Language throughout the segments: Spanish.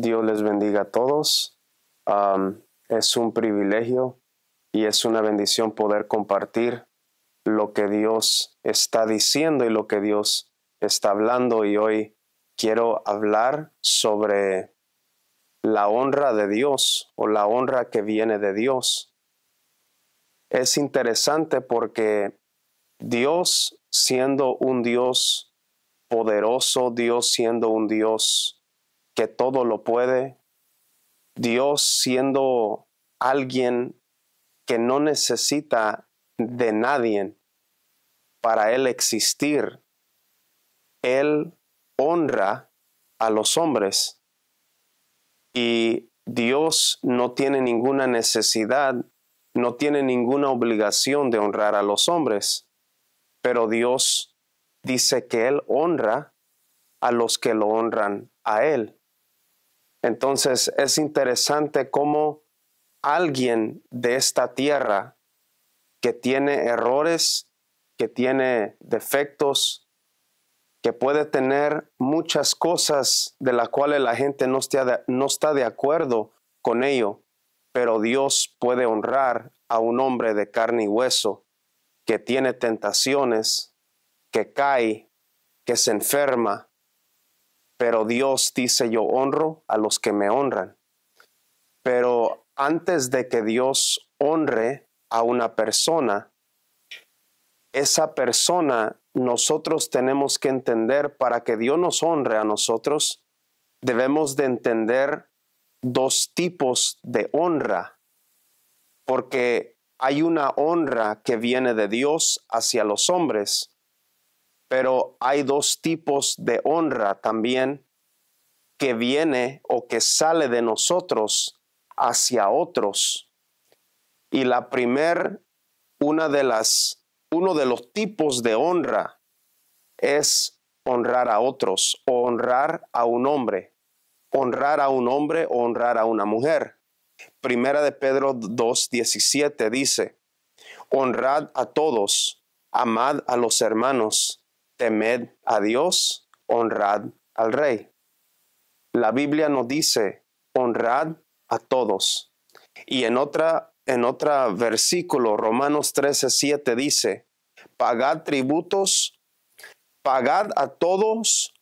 Dios les bendiga a todos. Es un privilegio y es una bendición poder compartir lo que Dios está diciendo y lo que Dios está hablando. Y hoy quiero hablar sobre la honra de Dios o la honra que viene de Dios. Es interesante porque Dios, siendo un Dios poderoso, Dios siendo un Dios que todo lo puede, Dios siendo alguien que no necesita de nadie para Él existir, Él honra a los hombres y Dios no tiene ninguna necesidad, no tiene ninguna obligación de honrar a los hombres, pero Dios dice que Él honra a los que lo honran a Él. Entonces es interesante cómo alguien de esta tierra que tiene errores, que tiene defectos, que puede tener muchas cosas de las cuales la gente no está de acuerdo con ello, pero Dios puede honrar a un hombre de carne y hueso que tiene tentaciones, que cae, que se enferma, pero Dios dice: yo honro a los que me honran. Pero antes de que Dios honre a una persona, esa persona nosotros tenemos que entender, para que Dios nos honre a nosotros, debemos de entender dos tipos de honra, porque hay una honra que viene de Dios hacia los hombres, pero hay dos tipos de honra también que viene o que sale de nosotros hacia otros. Y la uno de los tipos de honra es honrar a otros o honrar a un hombre. Honrar a un hombre o honrar a una mujer. Primera de Pedro 2:17 dice: honrad a todos, amad a los hermanos, temed a Dios, honrad al rey. La Biblia nos dice: honrad a todos. Y en otro versículo, Romanos 13:7 dice: pagad tributos, pagad a todos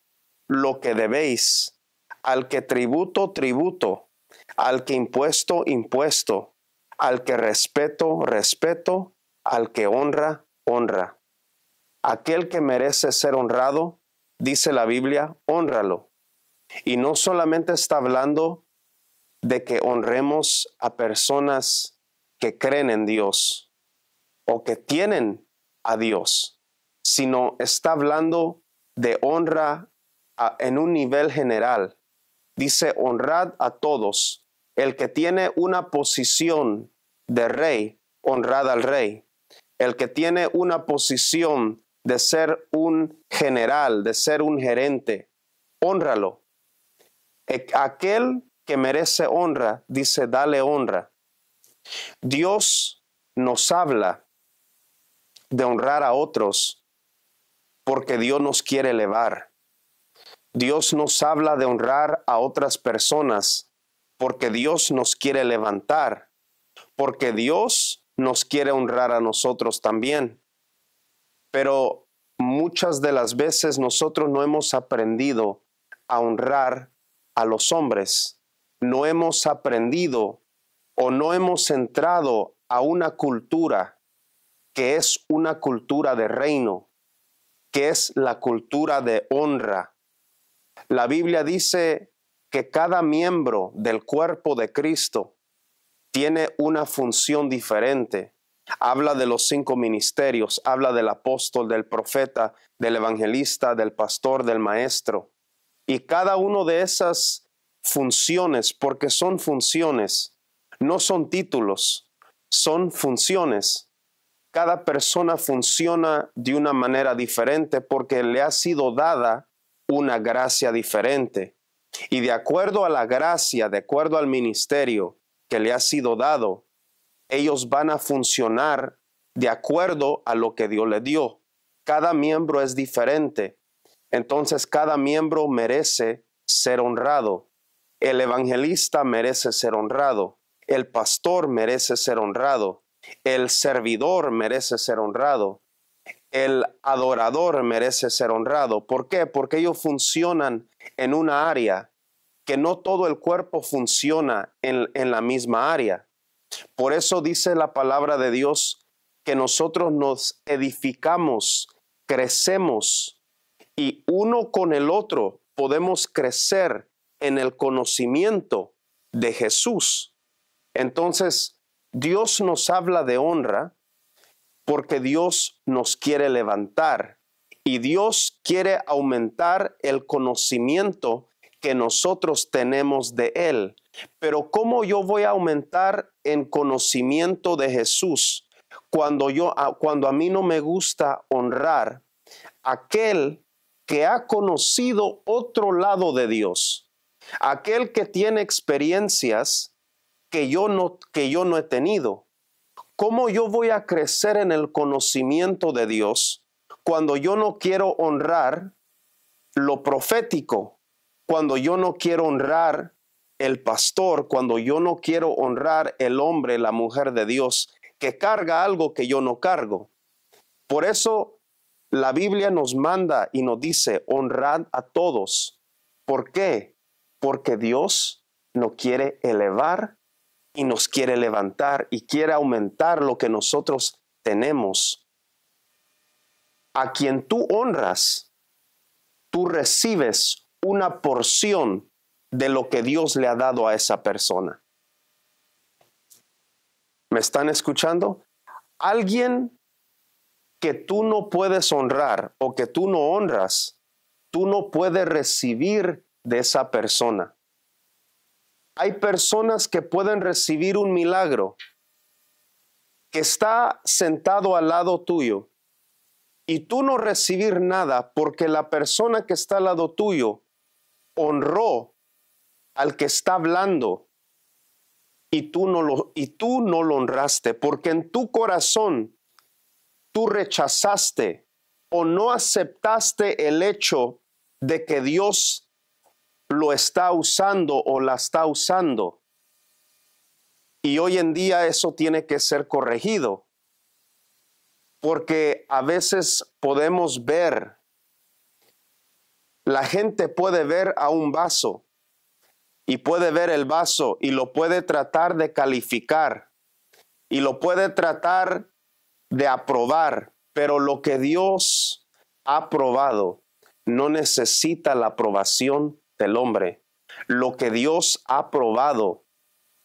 lo que debéis, al que tributo, tributo, al que impuesto, impuesto, al que respeto, respeto, al que honra, honra. Aquel que merece ser honrado, dice la Biblia, hónralo. Y no solamente está hablando de que honremos a personas que creen en Dios o que tienen a Dios, sino está hablando de honra en un nivel general. Dice: honrad a todos. El que tiene una posición de rey, honrad al rey. El que tiene una posición de ser un general, de ser un gerente, hónralo. Aquel que merece honra, dice: dale honra. Dios nos habla de honrar a otros porque Dios nos quiere elevar. Dios nos habla de honrar a otras personas porque Dios nos quiere levantar, porque Dios nos quiere honrar a nosotros también. Pero muchas de las veces nosotros no hemos aprendido a honrar a los hombres. No hemos aprendido o no hemos entrado a una cultura que es una cultura de reino, que es la cultura de honra. La Biblia dice que cada miembro del cuerpo de Cristo tiene una función diferente. Habla de los 5 ministerios, habla del apóstol, del profeta, del evangelista, del pastor, del maestro. Y cada uno de esas funciones, porque son funciones, no son títulos, son funciones. Cada persona funciona de una manera diferente porque le ha sido dada una gracia diferente. Y de acuerdo a la gracia, de acuerdo al ministerio que le ha sido dado, ellos van a funcionar de acuerdo a lo que Dios le dio. Cada miembro es diferente. Entonces cada miembro merece ser honrado. El evangelista merece ser honrado. El pastor merece ser honrado. El servidor merece ser honrado. El adorador merece ser honrado. ¿Por qué? Porque ellos funcionan en una área que no todo el cuerpo funciona en la misma área. Por eso dice la palabra de Dios que nosotros nos edificamos, crecemos y uno con el otro podemos crecer en el conocimiento de Jesús. Entonces, Dios nos habla de honra porque Dios nos quiere levantar y Dios quiere aumentar el conocimiento que nosotros tenemos de Él. Pero ¿cómo yo voy a aumentar en conocimiento de Jesús cuando a mí no me gusta honrar a aquel que ha conocido otro lado de Dios, aquel que tiene experiencias que yo no he tenido? ¿Cómo yo voy a crecer en el conocimiento de Dios cuando yo no quiero honrar lo profético, cuando yo no quiero honrar el pastor, cuando yo no quiero honrar el hombre, la mujer de Dios que carga algo que yo no cargo? Por eso la Biblia nos manda y nos dice: honrad a todos. ¿Por qué? Porque Dios nos quiere elevar y nos quiere levantar y quiere aumentar lo que nosotros tenemos. A quien tú honras, tú recibes una porción de lo que Dios le ha dado a esa persona. ¿Me están escuchando? Alguien que tú no puedes honrar o que tú no honras, tú no puedes recibir de esa persona. Hay personas que pueden recibir un milagro, que está sentado al lado tuyo y tú no recibir nada porque la persona que está al lado tuyo honró al que está hablando y tú no lo honraste, porque en tu corazón tú rechazaste o no aceptaste el hecho de que Dios lo está usando o la está usando. Y hoy en día eso tiene que ser corregido, porque a veces podemos ver, la gente puede ver a un vaso y puede ver el vaso y lo puede tratar de calificar y lo puede tratar de aprobar, pero lo que Dios ha aprobado no necesita la aprobación del hombre. Lo que Dios ha aprobado,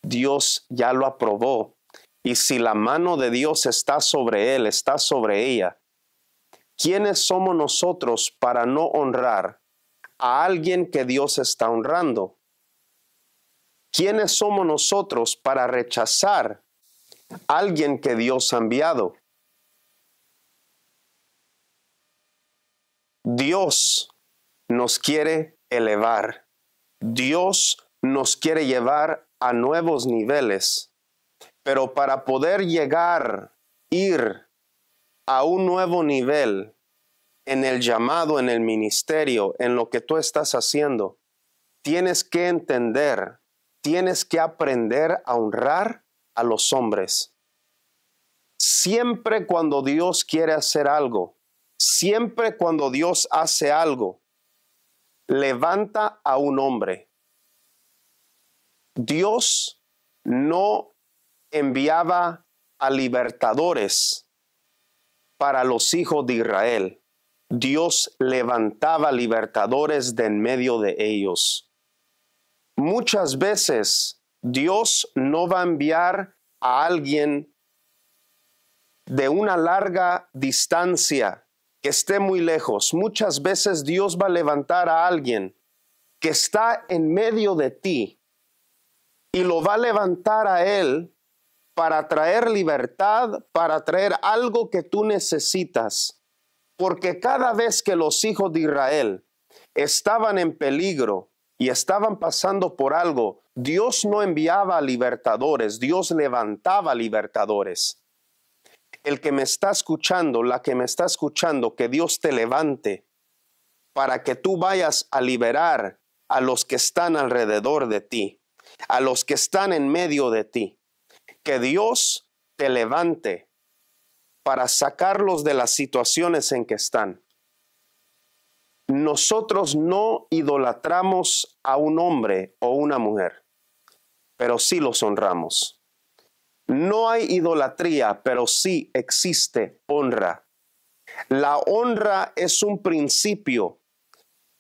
Dios ya lo aprobó. Y si la mano de Dios está sobre él, está sobre ella, ¿quiénes somos nosotros para no honrar a alguien que Dios está honrando? ¿Quiénes somos nosotros para rechazar a alguien que Dios ha enviado? Dios nos quiere elevar. Dios nos quiere llevar a nuevos niveles. Pero para poder ir a un nuevo nivel en el llamado, en el ministerio, en lo que tú estás haciendo, tienes que entender, tienes que aprender a honrar a los hombres. Siempre cuando Dios quiere hacer algo, siempre cuando Dios hace algo, levanta a un hombre. Dios no enviaba a libertadores para los hijos de Israel. Dios levantaba libertadores de en medio de ellos. Muchas veces Dios no va a enviar a alguien de una larga distancia que esté muy lejos. Muchas veces Dios va a levantar a alguien que está en medio de ti y lo va a levantar a él para traer libertad, para traer algo que tú necesitas. Porque cada vez que los hijos de Israel estaban en peligro y estaban pasando por algo, Dios no enviaba libertadores, Dios levantaba libertadores. El que me está escuchando, la que me está escuchando, que Dios te levante para que tú vayas a liberar a los que están alrededor de ti, a los que están en medio de ti. Que Dios te levante para sacarlos de las situaciones en que están. Nosotros no idolatramos a un hombre o una mujer, pero sí los honramos. No hay idolatría, pero sí existe honra. La honra es un principio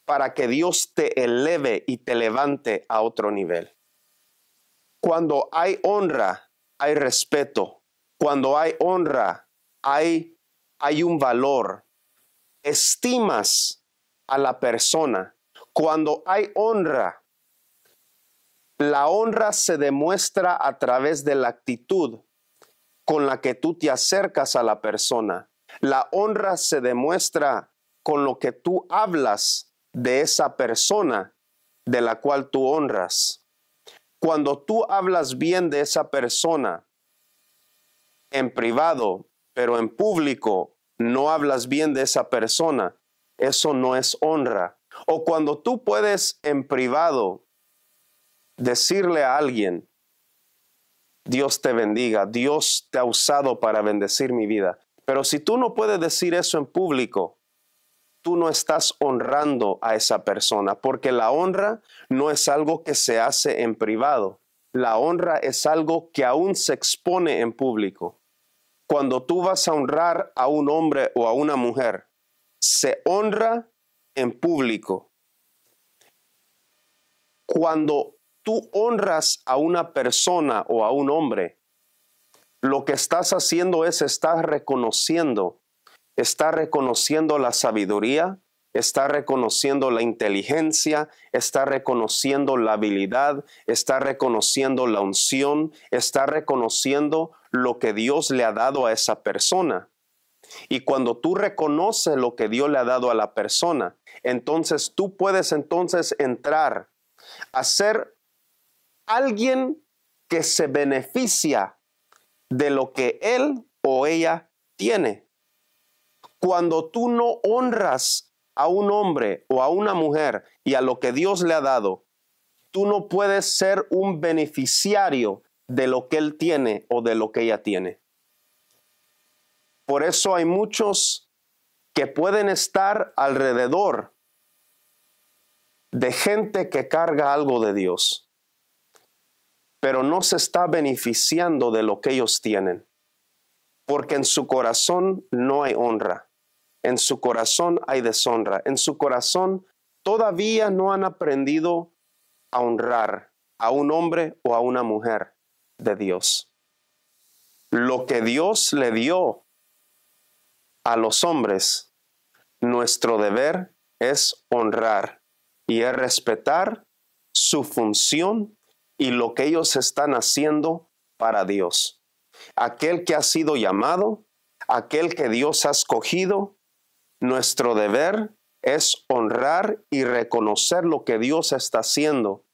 para que Dios te eleve y te levante a otro nivel. Cuando hay honra, hay respeto. Cuando hay honra, hay un valor. Estimas a la persona. Cuando hay honra, la honra se demuestra a través de la actitud con la que tú te acercas a la persona. La honra se demuestra con lo que tú hablas de esa persona de la cual tú honras. Cuando tú hablas bien de esa persona en privado, pero en público no hablas bien de esa persona, eso no es honra. O cuando tú puedes en privado decirle a alguien, Dios te bendiga, Dios te ha usado para bendecir mi vida. Pero si tú no puedes decir eso en público, tú no estás honrando a esa persona, porque la honra no es algo que se hace en privado. La honra es algo que aún se expone en público. Cuando tú vas a honrar a un hombre o a una mujer, se honra en público. Cuando tú honras a una persona o a un hombre, lo que estás haciendo es estás reconociendo la sabiduría, está reconociendo la inteligencia, está reconociendo la habilidad, está reconociendo la unción, está reconociendo lo que Dios le ha dado a esa persona. Y cuando tú reconoces lo que Dios le ha dado a la persona, entonces tú puedes entrar a ser alguien que se beneficia de lo que él o ella tiene. Cuando tú no honras a un hombre o a una mujer y a lo que Dios le ha dado, tú no puedes ser un beneficiario de lo que él tiene o de lo que ella tiene. Por eso hay muchos que pueden estar alrededor de gente que carga algo de Dios, pero no se está beneficiando de lo que ellos tienen, porque en su corazón no hay honra. En su corazón hay deshonra. En su corazón todavía no han aprendido a honrar a un hombre o a una mujer de Dios. Lo que Dios le dio a los hombres, nuestro deber es honrar y es respetar su función y lo que ellos están haciendo para Dios. Aquel que ha sido llamado, aquel que Dios ha escogido, nuestro deber es honrar y reconocer lo que Dios está haciendo,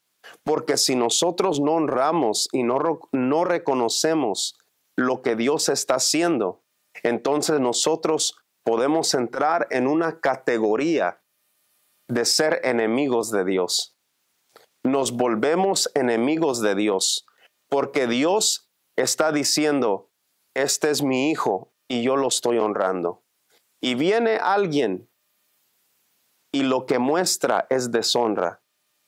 porque si nosotros no honramos y no reconocemos lo que Dios está haciendo, entonces nosotros podemos entrar en una categoría de ser enemigos de Dios. Nos volvemos enemigos de Dios, porque Dios está diciendo, este es mi hijo y yo lo estoy honrando. Y viene alguien y lo que muestra es deshonra.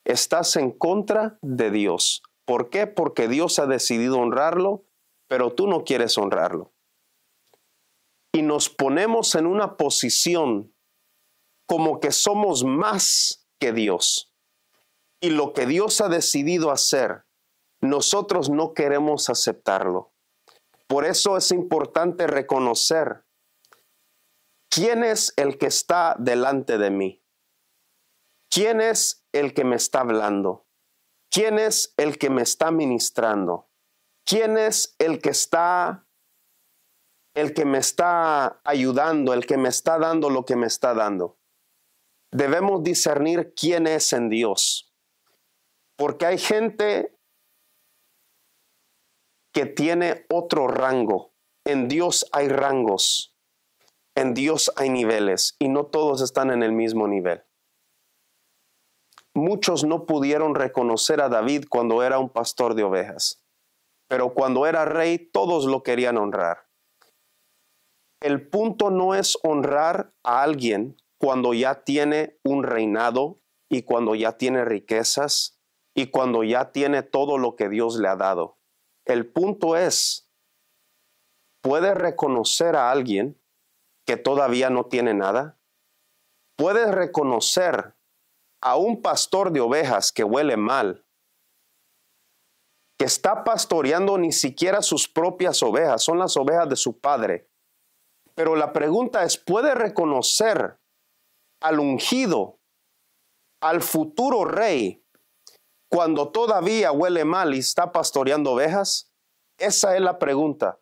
Estás en contra de Dios. ¿Por qué? Porque Dios ha decidido honrarlo, pero tú no quieres honrarlo. Y nos ponemos en una posición como que somos más que Dios. Y lo que Dios ha decidido hacer, nosotros no queremos aceptarlo. Por eso es importante reconocer quién es el que está delante de mí. ¿Quién es el que me está hablando? ¿Quién es el que me está ministrando? ¿Quién es el que me está ayudando, el que me está dando lo que me está dando? Debemos discernir quién es en Dios. Porque hay gente que tiene otro rango. En Dios hay rangos. En Dios hay niveles y no todos están en el mismo nivel. muchos no pudieron reconocer a David cuando era un pastor de ovejas, pero cuando era rey todos lo querían honrar. El punto no es honrar a alguien cuando ya tiene un reinado y cuando ya tiene riquezas y cuando ya tiene todo lo que Dios le ha dado. El punto es, ¿puedes reconocer a alguien que todavía no tiene nada? ¿Puedes reconocer a un pastor de ovejas que huele mal, que está pastoreando ni siquiera sus propias ovejas, son las ovejas de su padre? Pero la pregunta es, ¿puede reconocer al ungido, al futuro rey, cuando todavía huele mal y está pastoreando ovejas? Esa es la pregunta.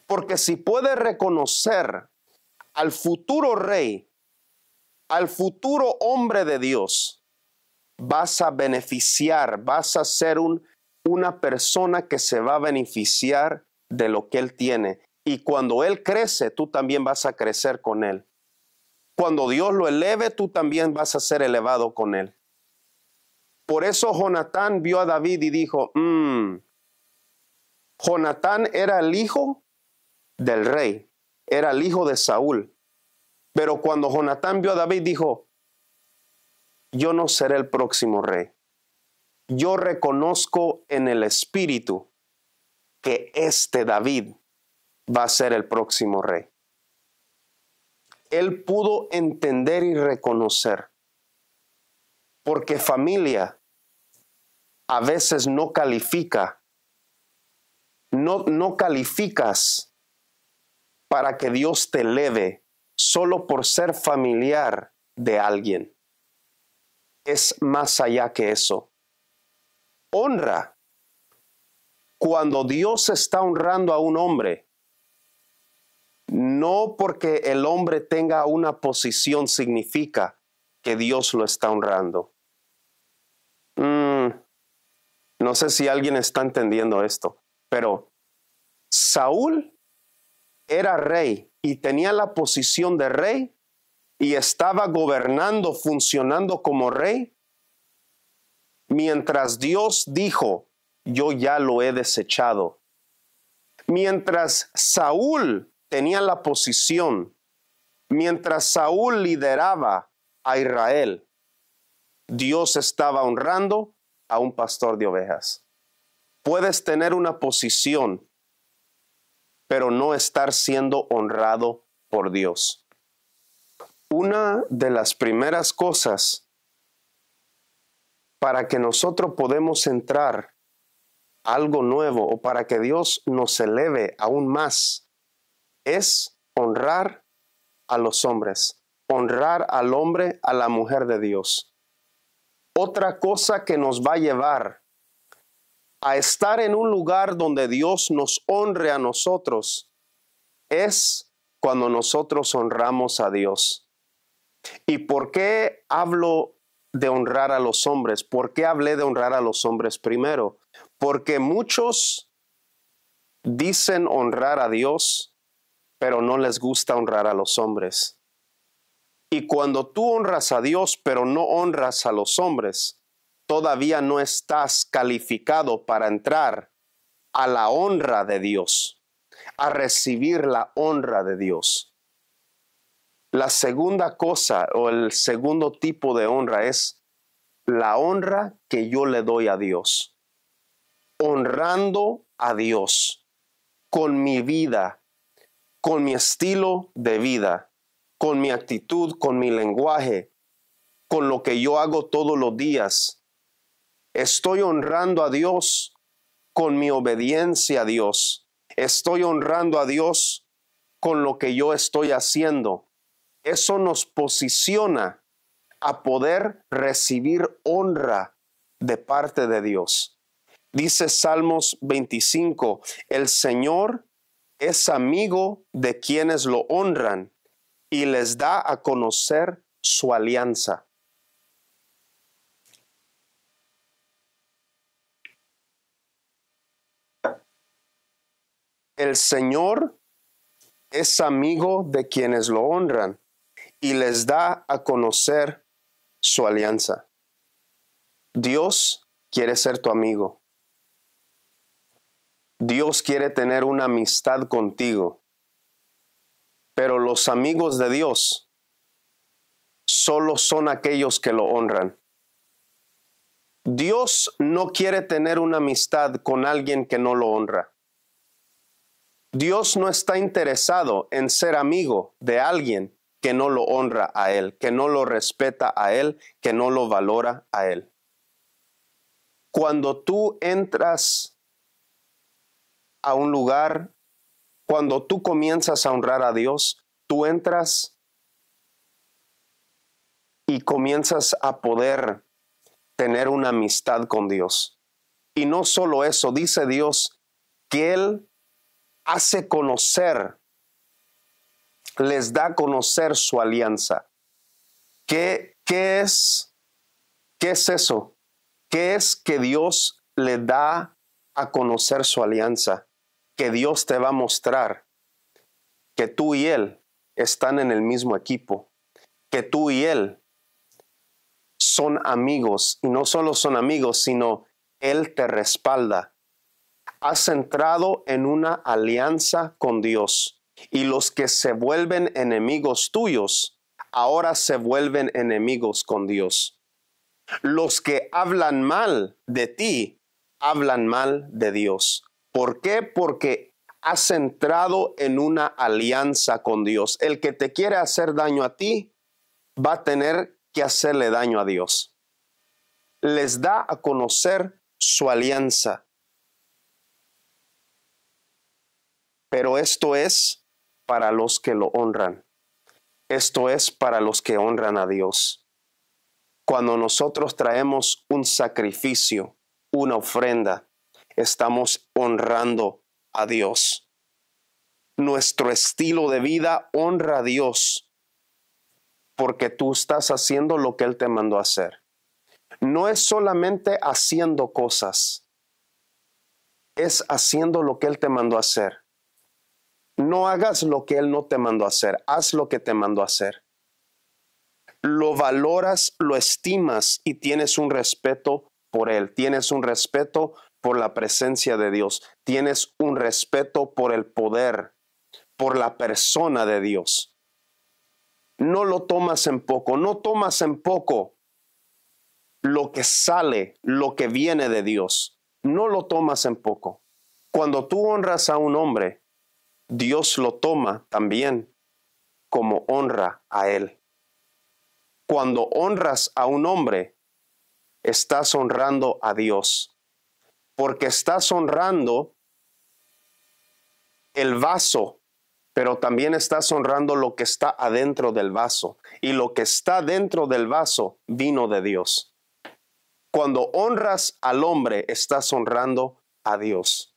Porque si puede reconocer al futuro rey, al futuro hombre de Dios, vas a beneficiar, vas a ser una persona que se va a beneficiar de lo que él tiene. Y cuando él crece, tú también vas a crecer con él. Cuando Dios lo eleve, tú también vas a ser elevado con él. Por eso Jonatán vio a David y dijo, Jonatán era el hijo del rey, era el hijo de Saúl. Pero cuando Jonatán vio a David, dijo, yo no seré el próximo rey. Yo reconozco en el espíritu que este David va a ser el próximo rey. Él pudo entender y reconocer, porque familia a veces no califica, no calificas para que Dios te eleve solo por ser familiar de alguien. Es más allá que eso. Honra. Cuando Dios está honrando a un hombre, no porque el hombre tenga una posición significa que Dios lo está honrando. No sé si alguien está entendiendo esto, pero Saúl era rey y tenía la posición de rey y estaba gobernando, funcionando como rey, mientras Dios dijo, yo ya lo he desechado. Mientras Saúl tenía la posición, mientras Saúl lideraba a Israel, Dios estaba honrando a un pastor de ovejas. Puedes tener una posición, pero no estar siendo honrado por Dios. Una de las primeras cosas para que nosotros podamos entrar a algo nuevo o para que Dios nos eleve aún más es honrar a los hombres, honrar al hombre, a la mujer de Dios. Otra cosa que nos va a llevar a estar en un lugar donde Dios nos honre a nosotros es cuando nosotros honramos a Dios. ¿Y por qué hablo de honrar a los hombres? ¿Por qué hablé de honrar a los hombres primero? Porque muchos dicen honrar a Dios, pero no les gusta honrar a los hombres. Y cuando tú honras a Dios, pero no honras a los hombres, todavía no estás calificado para entrar a la honra de Dios, a recibir la honra de Dios. La segunda cosa o el segundo tipo de honra es la honra que yo le doy a Dios. Honrando a Dios con mi vida, con mi estilo de vida, con mi actitud, con mi lenguaje, con lo que yo hago todos los días. Estoy honrando a Dios con mi obediencia a Dios. Estoy honrando a Dios con lo que yo estoy haciendo. Eso nos posiciona a poder recibir honra de parte de Dios. Dice Salmos 25, el Señor es amigo de quienes lo honran y les da a conocer su alianza. El Señor es amigo de quienes lo honran y les da a conocer su alianza. Dios quiere ser tu amigo. Dios quiere tener una amistad contigo. Pero los amigos de Dios solo son aquellos que lo honran. Dios no quiere tener una amistad con alguien que no lo honra. Dios no está interesado en ser amigo de alguien que no lo honra a Él, que no lo respeta a Él, que no lo valora a Él. Cuando tú entras a un lugar, cuando tú comienzas a honrar a Dios, tú entras y comienzas a poder tener una amistad con Dios. Y no solo eso, dice Dios que Él hace conocer, les da a conocer su alianza. ¿Qué es eso? ¿Qué es que Dios le da a conocer su alianza? Que Dios te va a mostrar que tú y Él están en el mismo equipo, que tú y Él son amigos, y no solo son amigos, sino Él te respalda. Has entrado en una alianza con Dios, y los que se vuelven enemigos tuyos, ahora se vuelven enemigos con Dios. Los que hablan mal de ti, hablan mal de Dios. ¿Por qué? Porque has entrado en una alianza con Dios. El que te quiere hacer daño a ti, va a tener que hacerle daño a Dios. Les da a conocer su alianza. Pero esto es para los que lo honran. Esto es para los que honran a Dios. Cuando nosotros traemos un sacrificio, una ofrenda, estamos honrando a Dios. Nuestro estilo de vida honra a Dios porque tú estás haciendo lo que Él te mandó a hacer. No es solamente haciendo cosas, es haciendo lo que Él te mandó a hacer. No hagas lo que Él no te mandó a hacer, haz lo que te mandó a hacer. Lo valoras, lo estimas y tienes un respeto por Él, tienes un respeto por la presencia de Dios, tienes un respeto por el poder, por la persona de Dios. No lo tomas en poco, no tomas en poco lo que sale, lo que viene de Dios. No lo tomas en poco. Cuando tú honras a un hombre, Dios lo toma también como honra a Él. Cuando honras a un hombre, estás honrando a Dios, porque estás honrando el vaso, pero también estás honrando lo que está adentro del vaso, y lo que está dentro del vaso vino de Dios. Cuando honras al hombre, estás honrando a Dios.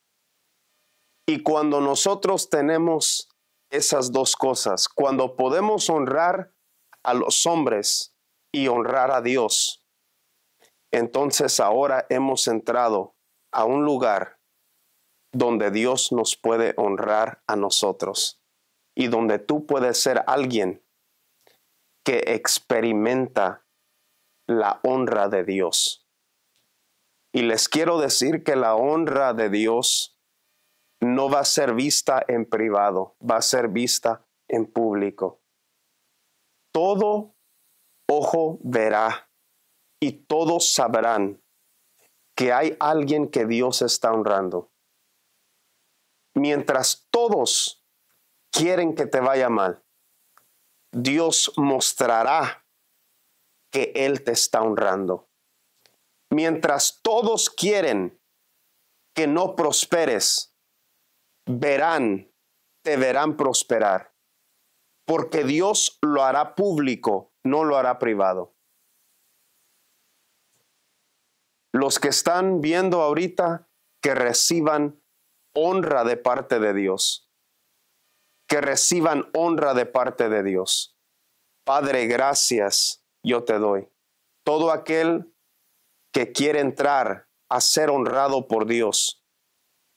Y cuando nosotros tenemos esas dos cosas, cuando podemos honrar a los hombres y honrar a Dios, entonces ahora hemos entrado a un lugar donde Dios nos puede honrar a nosotros y donde tú puedes ser alguien que experimenta la honra de Dios. Y les quiero decir que la honra de Dios no va a ser vista en privado, va a ser vista en público. Todo ojo verá y todos sabrán que hay alguien que Dios está honrando. Mientras todos quieren que te vaya mal, Dios mostrará que Él te está honrando. Mientras todos quieren que no prosperes, te verán prosperar. Porque Dios lo hará público, no lo hará privado. Los que están viendo ahorita, que reciban honra de parte de Dios. Que reciban honra de parte de Dios. Padre, gracias yo te doy. Todo aquel que quiere entrar a ser honrado por Dios,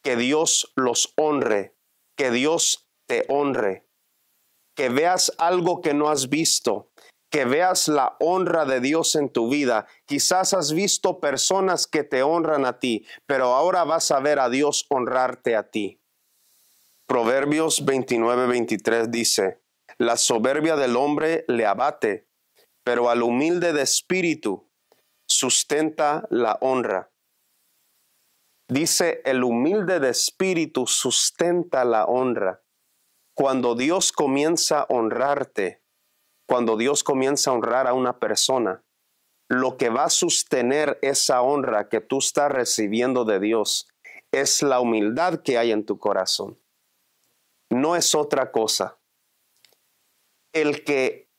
que Dios los honre, que Dios te honre. Que veas algo que no has visto, que veas la honra de Dios en tu vida. Quizás has visto personas que te honran a ti, pero ahora vas a ver a Dios honrarte a ti. Proverbios 29:23 dice, la soberbia del hombre le abate, pero al humilde de espíritu sustenta la honra. Dice, el humilde de espíritu sustenta la honra. Cuando Dios comienza a honrarte, cuando Dios comienza a honrar a una persona, lo que va a sostener esa honra que tú estás recibiendo de Dios es la humildad que hay en tu corazón. No es otra cosa. El que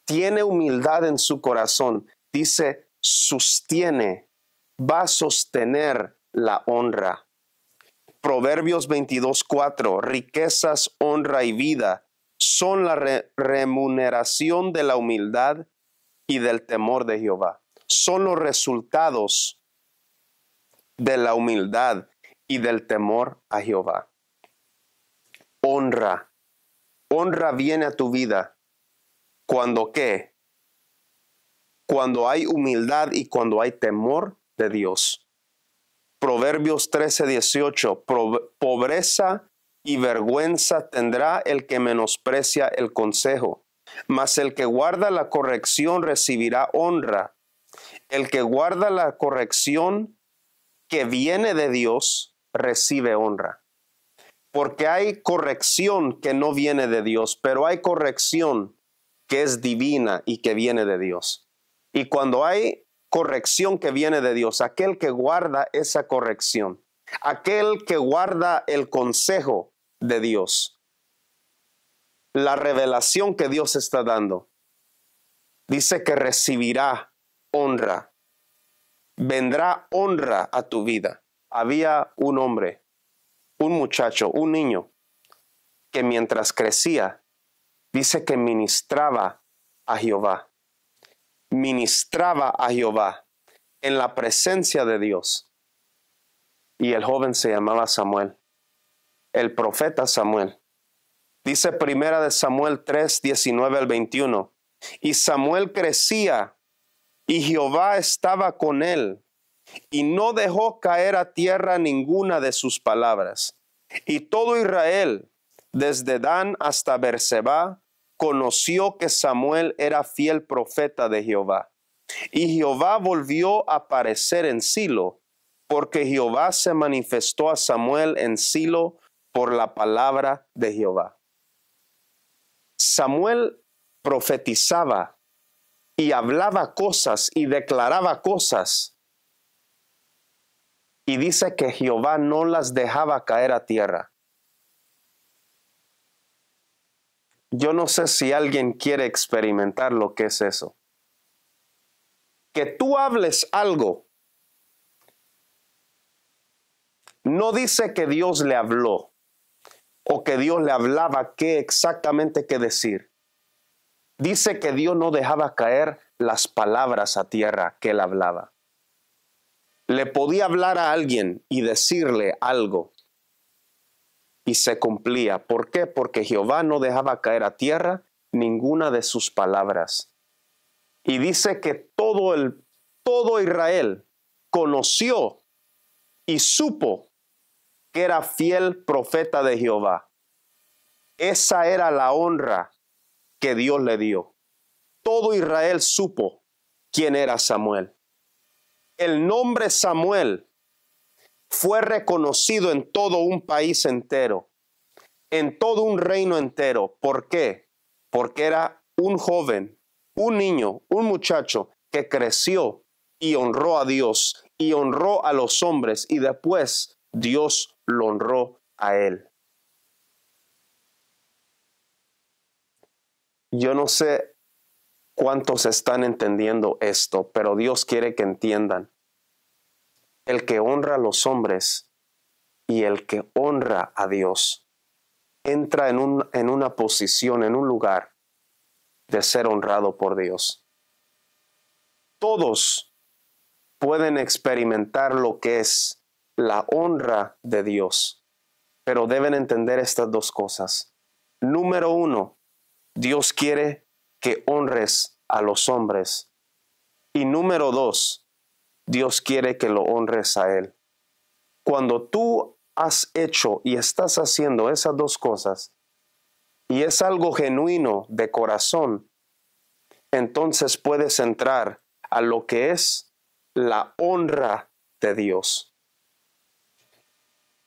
tiene humildad en su corazón, dice, sostiene, va a sostener la honra. Proverbios 22:4, riquezas, honra y vida son la remuneración de la humildad y del temor de Jehová. Son los resultados de la humildad y del temor a Jehová. Honra. Honra viene a tu vida. ¿Cuándo qué? Cuando hay humildad y cuando hay temor de Dios. Proverbios 13:18, pobreza y vergüenza tendrá el que menosprecia el consejo, mas el que guarda la corrección recibirá honra. El que guarda la corrección que viene de Dios recibe honra. Porque hay corrección que no viene de Dios, pero hay corrección que es divina y que viene de Dios. Y cuando hay corrección que viene de Dios, aquel que guarda esa corrección, aquel que guarda el consejo de Dios, la revelación que Dios está dando, dice que recibirá honra, vendrá honra a tu vida. Había un hombre, un muchacho, un niño, que mientras crecía, dice que ministraba a Jehová. Ministraba a Jehová en la presencia de Dios. Y el joven se llamaba Samuel, el profeta Samuel. Dice primera de Samuel 3:19-21. Y Samuel crecía, y Jehová estaba con él, y no dejó caer a tierra ninguna de sus palabras. Y todo Israel, desde Dan hasta Berseba, conoció que Samuel era fiel profeta de Jehová. Y Jehová volvió a aparecer en Silo, porque Jehová se manifestó a Samuel en Silo por la palabra de Jehová. Samuel profetizaba y hablaba cosas y declaraba cosas. Y dice que Jehová no las dejaba caer a tierra. Yo no sé si alguien quiere experimentar lo que es eso. Que tú hables algo, no dice que Dios le habló o que Dios le hablaba qué exactamente qué decir. Dice que Dios no dejaba caer las palabras a tierra que él hablaba. Le podía hablar a alguien y decirle algo y se cumplía. ¿Por qué? Porque Jehová no dejaba caer a tierra ninguna de sus palabras. Y dice que todo Israel conoció y supo que era fiel profeta de Jehová. Esa era la honra que Dios le dio. Todo Israel supo quién era Samuel. El nombre Samuel fue reconocido en todo un país entero, en todo un reino entero. ¿Por qué? Porque era un joven, un niño, un muchacho que creció y honró a Dios y honró a los hombres y después Dios lo honró a él. Yo no sé cuántos están entendiendo esto, pero Dios quiere que entiendan. El que honra a los hombres y el que honra a Dios entra en una posición, en un lugar de ser honrado por Dios. Todos pueden experimentar lo que es la honra de Dios, pero deben entender estas dos cosas. Número uno, Dios quiere que honres a los hombres. Y número 2, Dios quiere que lo honres a Él. Cuando tú has hecho y estás haciendo esas dos cosas, y es algo genuino de corazón, entonces puedes entrar a lo que es la honra de Dios.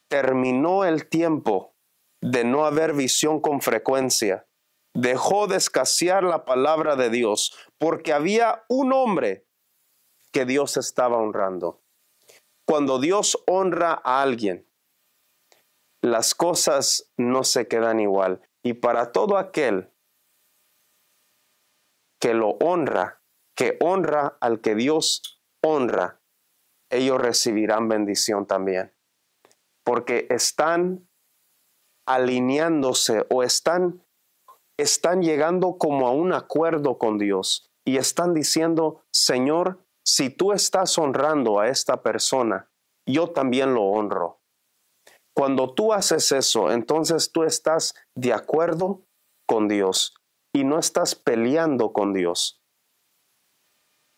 Terminó el tiempo de no haber visión con frecuencia. Dejó de escasear la palabra de Dios porque había un hombre que Dios estaba honrando. Cuando Dios honra a alguien, las cosas no se quedan igual. Y para todo aquel que lo honra, que honra al que Dios honra, ellos recibirán bendición también. Porque están alineándose o están llegando como a un acuerdo con Dios y están diciendo, Señor, si tú estás honrando a esta persona, yo también lo honro. Cuando tú haces eso, entonces tú estás de acuerdo con Dios y no estás peleando con Dios.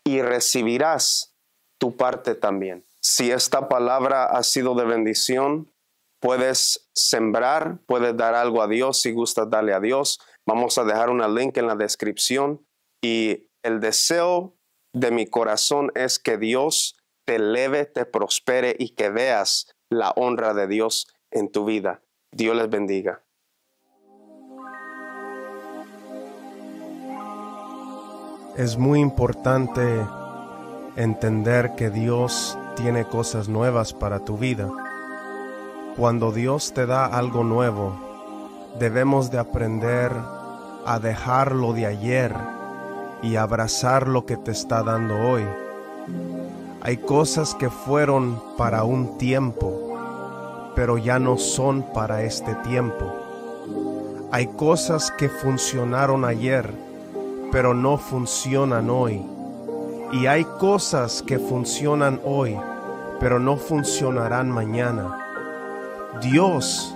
Y recibirás tu parte también. Si esta palabra ha sido de bendición, puedes sembrar, puedes dar algo a Dios si gustas darle a Dios. Vamos a dejar una link en la descripción. Y el deseo de mi corazón es que Dios te eleve, te prospere y que veas la honra de Dios en tu vida. Dios les bendiga. Es muy importante entender que Dios tiene cosas nuevas para tu vida. Cuando Dios te da algo nuevo, debemos de aprender a dejar lo de ayer y abrazar lo que te está dando hoy. Hay cosas que fueron para un tiempo, pero ya no son para este tiempo. Hay cosas que funcionaron ayer, pero no funcionan hoy. Y hay cosas que funcionan hoy, pero no funcionarán mañana. Dios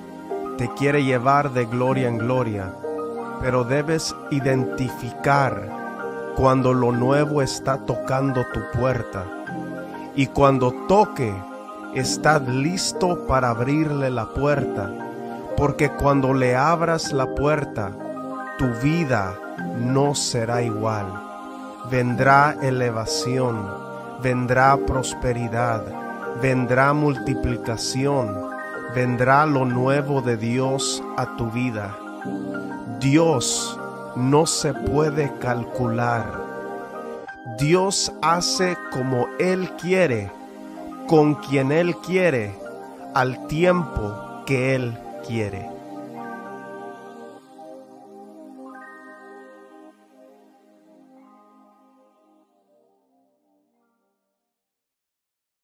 te quiere llevar de gloria en gloria, pero debes identificar cuando lo nuevo está tocando tu puerta. Y cuando toque, estás listo para abrirle la puerta, porque cuando le abras la puerta, tu vida no será igual. Vendrá elevación, vendrá prosperidad, vendrá multiplicación, vendrá lo nuevo de Dios a tu vida. Dios no se puede calcular. Dios hace como Él quiere, con quien Él quiere, al tiempo que Él quiere.